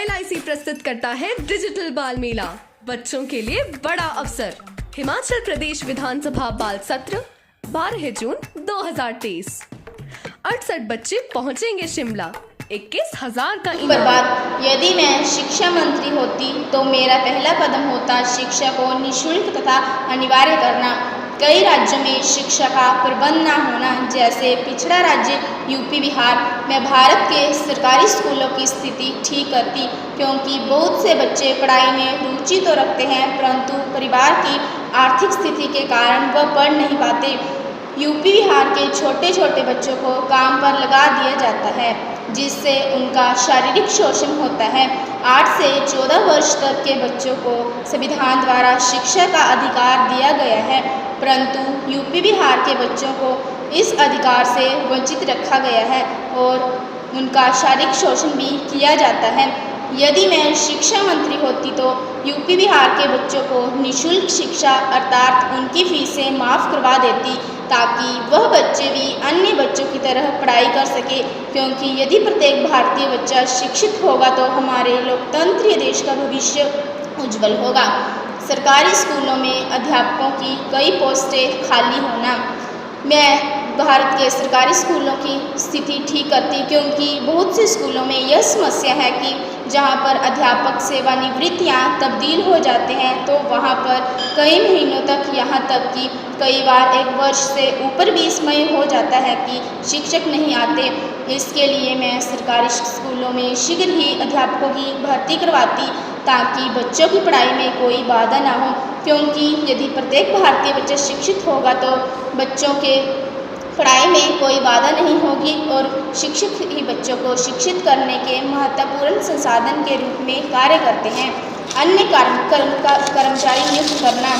LIC प्रस्तुत करता है डिजिटल बाल मेला, बच्चों के लिए बड़ा अवसर। हिमाचल प्रदेश विधानसभा बाल सत्र 12 जून 2023। 68 बच्चे पहुंचेंगे शिमला, 21,000 का इनाम। यदि मैं शिक्षा मंत्री होती तो मेरा पहला कदम होता शिक्षा को निःशुल्क तथा अनिवार्य करना। कई राज्यों में शिक्षा का प्रबंध न होना, जैसे पिछड़ा राज्य यूपी बिहार में भारत के सरकारी स्कूलों की स्थिति ठीक करती, क्योंकि बहुत से बच्चे पढ़ाई में रुचि तो रखते हैं परंतु परिवार की आर्थिक स्थिति के कारण वह पढ़ नहीं पाते। यूपी बिहार के छोटे छोटे बच्चों को काम पर लगा दिया जाता है, जिससे उनका शारीरिक शोषण होता है। 8 से 14 वर्ष तक के बच्चों को संविधान द्वारा शिक्षा का अधिकार दिया गया है, परंतु यूपी बिहार के बच्चों को इस अधिकार से वंचित रखा गया है और उनका शारीरिक शोषण भी किया जाता है। यदि मैं शिक्षा मंत्री होती तो यूपी बिहार के बच्चों को निःशुल्क शिक्षा अर्थात उनकी फीसें माफ़ करवा देती, ताकि वह बच्चे भी अन्य बच्चों की तरह पढ़ाई कर सके, क्योंकि यदि प्रत्येक भारतीय बच्चा शिक्षित होगा तो हमारे लोकतंत्रीय देश का भविष्य उज्जवल होगा। सरकारी स्कूलों में अध्यापकों की कई पोस्टें खाली होना। मैं भारत के सरकारी स्कूलों की स्थिति ठीक करती, क्योंकि बहुत से स्कूलों में यह समस्या है कि जहां पर अध्यापक सेवानिवृत्त या तब्दील हो जाते हैं तो वहां पर कई महीनों तक, यहां तक कि कई बार 1 वर्ष से ऊपर भी समय हो जाता है कि शिक्षक नहीं आते। इसके लिए मैं सरकारी स्कूलों में शीघ्र ही अध्यापकों की भर्ती करवाती, ताकि बच्चों की पढ़ाई में कोई बाधा ना हो, क्योंकि यदि प्रत्येक भारतीय बच्चा शिक्षित होगा तो बच्चों के पढ़ाई में कोई बाधा नहीं होगी और शिक्षक ही बच्चों को शिक्षित करने के महत्वपूर्ण संसाधन के रूप में कार्य करते हैं। अन्य कर्मचारी नियुक्त करना।